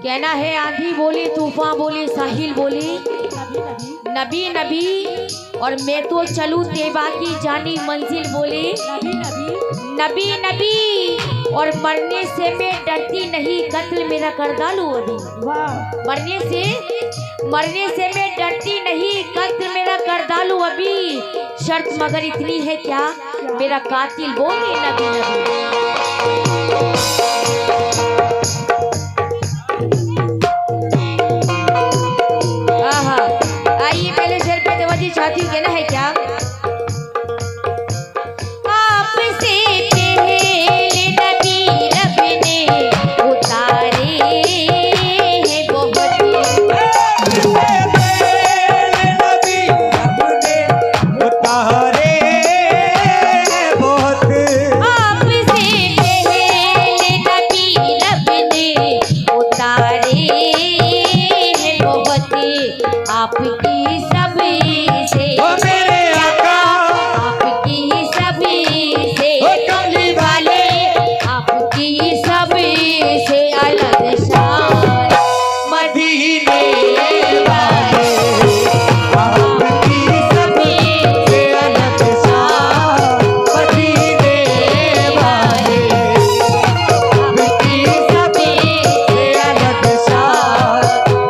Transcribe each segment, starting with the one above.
कहना है आंधी बोली, तूफान बोली, साहिल बोली, नबी नबी और मैं तो चलूं तेबा की जानी मंजिल बोली, नबी नबी और मरने से मैं डरती नहीं, कत्ल मेरा कर डालू अभी। मरने से मैं डरती नहीं, कत्ल मेरा कर डालू अभी। शर्त मगर इतनी है क्या, मेरा कातिल बोले नबी नबी। आइए पहले शेर पे तवज्जो चाहती हूँ, कहना है क्या, आपसे पहले नबी रब ने उतारे हैं बहुत, नबी रब ने उतारे बहुत, आपसे पहले नबी रब ने उतारे हैं बहुत, आपकी सभी से मेरे आका, आपकी सभी से कमली वाले, आपकी सभी से अलग शान मदीने वाले, आपकी सभी से अलग शान मदीने वाले, आपकी सभी से अलग शान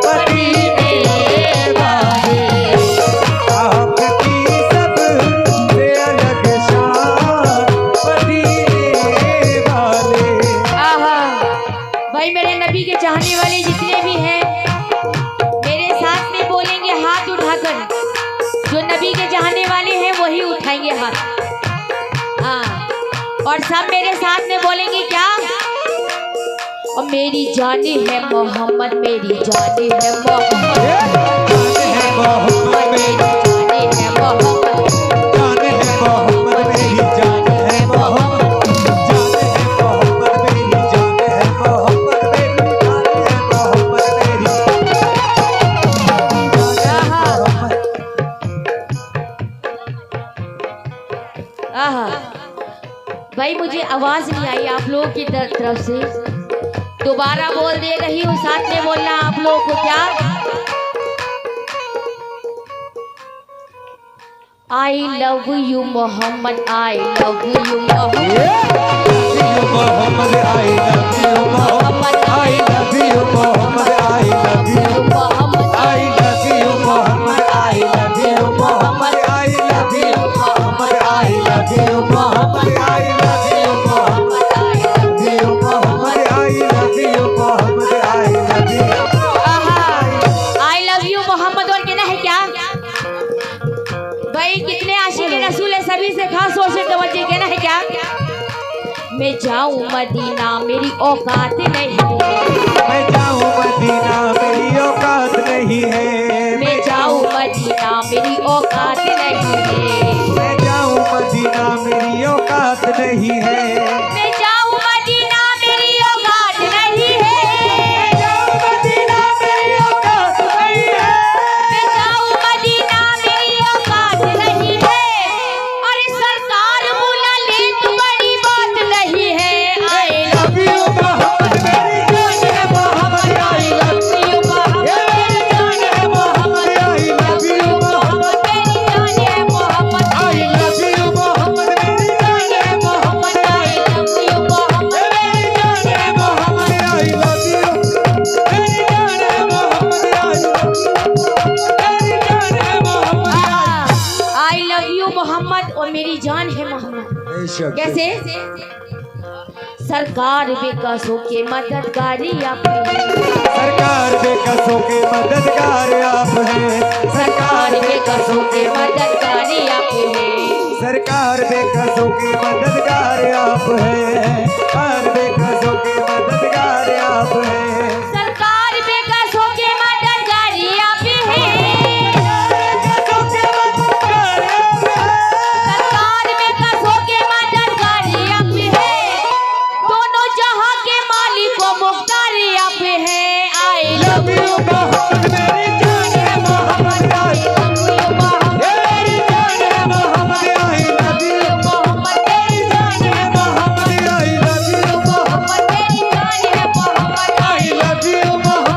मदीने वाले, आपकी सबसे अलग शान मदीने वाले। आहा भाई, मेरे नबी के चाहने वाले जितने भी हैं मेरे साथ में बोलेंगे हाथ उठाकर, जो नबी के चाहने वाले हैं वही उठाएंगे हाथ। हाँ, और सब मेरे साथ में बोलेंगे क्या, और मेरी जाने है मोहम्मद, मेरी जाने है मोहम्मद, जाने है मोहम्मद, मेरी जाने है मोहम्मद, जाने है मोहम्मद, मेरी जान है मोहम्मद, जाने है मोहम्मद, मेरी जान है मोहम्मद, मेरी जान है मोहम्मद, मेरी जान है मोहम्मद। आहा भाई, मुझे आवाज नहीं आई आप लोगों की तरफ से, दोबारा बोल दे रही हूँ, साथ में बोलना आप लोगों को क्या, I love you Mohammad, I love you Mohammad, Mohammad I love you Mohammad, I love you Mohammad, I love you Mohammad, I love you Mohammad, I love you Mohammad, I love you Mohammad, I love you Mohammad, I love you Mohammad, I love you Mohammad, I love you Mohammad, I love you। I love you Mohammad. और कहना है क्या भाई, कितने आशिक रसूल है, सभी से खास तौर से तवज्जो, कहना है क्या, मैं जाऊं मदीना मेरी औकात नहीं है, मैं जाऊं मदीना मेरी औकात नहीं है, मैं जाऊं मदीना मेरी औकात नहीं है, मैं जाऊं मदीना मेरी औकात नहीं है, मैं जाऊं मदीना मेरी औकात नहीं है, मैं जाऊं मदीना मेरी औकात नहीं है, मैं जाऊं मदीना मेरी औकात नहीं है, अरे सरकार बुला ले तो बड़ी बात नहीं है, I love love you Mohammad, मेरी जान है मोहम्मद, I love you मेरी जान है Mohammad, I love you Mohammad, मेरी जान है Mohammad, I love you Mohammad, मेरी जान है Mohammad, I love you Mohammad, मेरी जान है मोहम्मद, I love you मेरी जान है मोहम्मद, मेरी जान है Mohammad. I love you Mohammad और मेरी जान है मोहम्मद। कैसे, सरकार बेकसों के मददगारी आप हैं, सरकार बेकसों के मददगार आप हैं, सरकार बेकसों के मददगारी आप हैं, सरकार बेकसों के मददगार आप हैं, सरकार बेकसों के मददगार आप हैं, सरकार बेकसों के मददगारी आप हैं, बेकसों के मददगार आप हैं, सरकार बेकसों के मददगारी आप हैं, दोनों जहां के मालिक व मुख्तार आप हैं, I love love you Mohammad, मेरी जान है Mohammad, I love you Mohammad, मेरी जान है Mohammad, I love you Mohammad, मेरी जान है Mohammad, I love you Mohammad, मेरी जान है Mohammad, I love you Mohammad.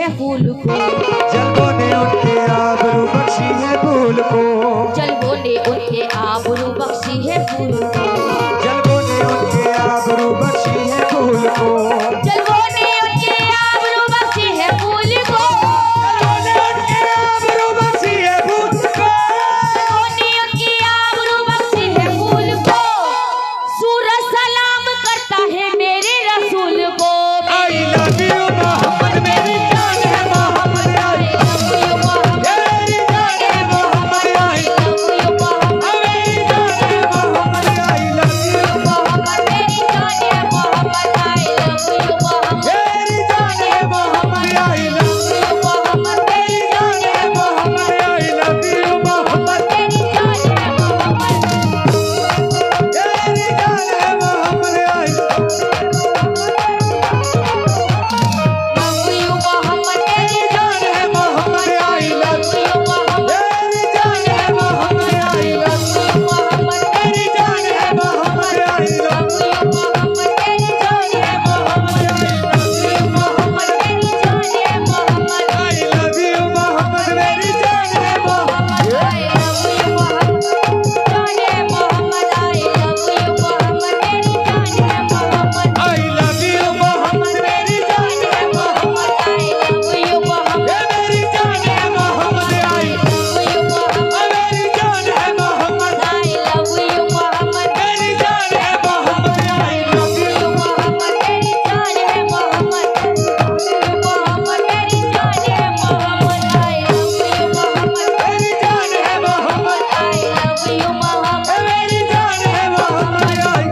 है फूल को, जलवों ने उनके आबरू बख्शी है फूल को, जलवों ने उनके आबरू बख्शी है फूल को, जलवों ने उनके आबरू बख्शी है फूल को, जलवों ने उनके आबरू बख्शी है फूल को, जलवों ने उनके आबरू बख्शी है फूल को, जलवों ने उनके आबरू बख्शी है फूल को। सूरज सलाम करता है मेरे रसूल को। आई लव यू मोहम्मद मेरी जान है Mohammad I love you Mohammad मेरी जान है Mohammad I love you Mohammad मेरी जान है Mohammad I love you Mohammad मेरी जान है Mohammad I love you Mohammad मेरी जान है Mohammad I love you Mohammad मेरी जान है Mohammad I love you Mohammad मेरी जान है मोहम्मद मेरी जान है Mohammad I love you Mohammad मेरी जान है Mohammad I love you Mohammad मेरी जान है मोहम्मद आई लव मोहम्मद मेरी जान है Mohammad I love you Mohammad मेरी जान है मोहम्मद मोहम्मद मेरी जान है Mohammad I love you Mohammad मेरी जान है Mohammad I love you Mohammad जान है Mohammad I love you Mohammad मेरी जान है Mohammad I love you Mohammad मेरी जान है Mohammad I love you Mohammad ये मेरी जान है मोहम्मद आई love you मोहम्मद मेरी जान है Mohammad I love you Mohammad मेरी जान है Mohammad I love you you Mohammad मेरी जान है मोहम्मद मोहम्मद मेरी जान है Mohammad I love you Mohammad मेरी जान है Mohammad I love you Mohammad मेरी जान है मोहम्मद आई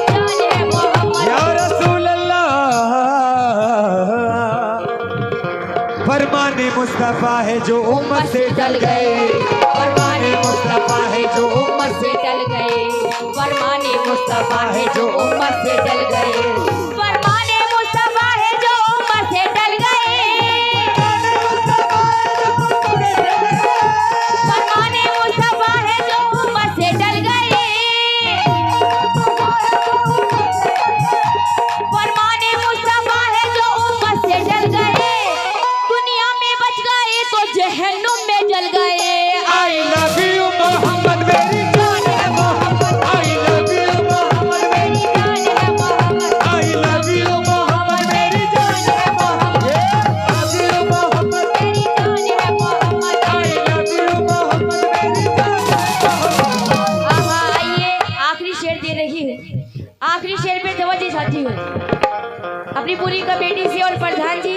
जान है मोहम्मद या रसूल अल्लाह फरमाने मुस्तफा है जो उम्मत से डल गए फरमाने मुस्तफा है जो उम्मत से डल गए फरमाने मुस्तफा है जो उम्मत से डल गए फरमाने मुस्तफा है जो उम्मत से डल गए फरमाने मुस्तफा है जो उम्मत से डल गए फरमाने मुस्तफा है जो उम्मत से डल गए दुनिया में बच गए तो जहन्नुम में जल गए आई लव यू मोहम्मद मेरी जान है Mohammad I love you Mohammad मेरी जान है Mohammad I love you Mohammad मेरी जान है मोहम्मद लव यू मोहम्मद मेरी जान है Mohammad I love you Mohammad मेरी जान है मोहम्मद आहा आइए आखिरी शेर दे रही हूँ आखिरी शेर पे तवज्जो चाहती हूँ अपनी पूरी कमेटी से और प्रधान जी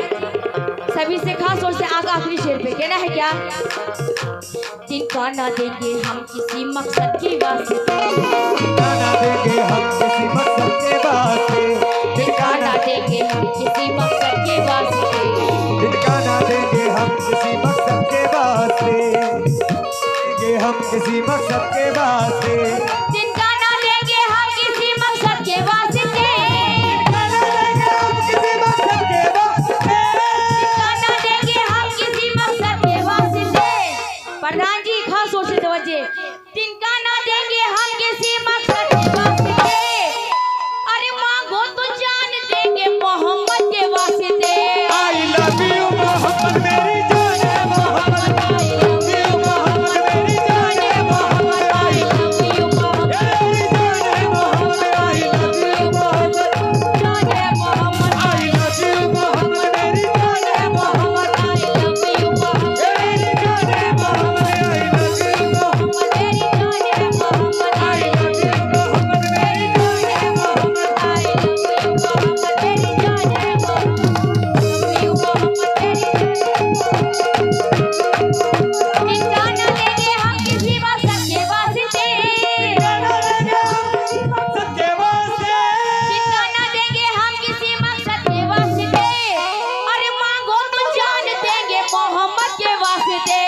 सभी से खास तौर से आखिरी शेर पे कहना है क्या जिनका ना देंगे हम किसी मकसद की वास्ते ना देंगे हम किसी मकसद के वास्ते जिनका ना देंगे हम किसी मकसद के वास्ते जिनका ना देंगे हम किसी मकसद के वास्ते देंगे हम किसी मकसद के वास्ते जिनका ना देंगे हम किसी मकसद के वास्ते किसी मकसद के वास्ते जिनका ना देंगे हम किसी मकसद के वास्ते प्रधान जी खास तौर से तवज्जो जिनका ना देंगे हम किसी मकसद के वास्ते अरे मांगो तो जान देंगे मोहम्मद के वास्ते आई लव यू मोहम्मद मेरी जान है Mohammad I love you Mohammad मेरी जान है मोहम्मद आई love you मोहम्मद मेरी जान है Mohammad I love you Mohammad जान है Mohammad I love you Mohammad मेरी जान है Mohammad I love you Mohammad मेरी जान है Mohammad I love you Mohammad मेरी जान है Mohammad I love you Mohammad मेरी जान है Mohammad I love you Mohammad मेरी जान है मोहम्मद love you मोहम्मद मेरी जान है जिनका ना देंगे हम किसी मकसद के वास्ते मकसद के वास्ते जिनका ना देंगे हम किसी मकसद के वास्ते अरे मांगो तो जान देंगे मोहम्मद के वास्ते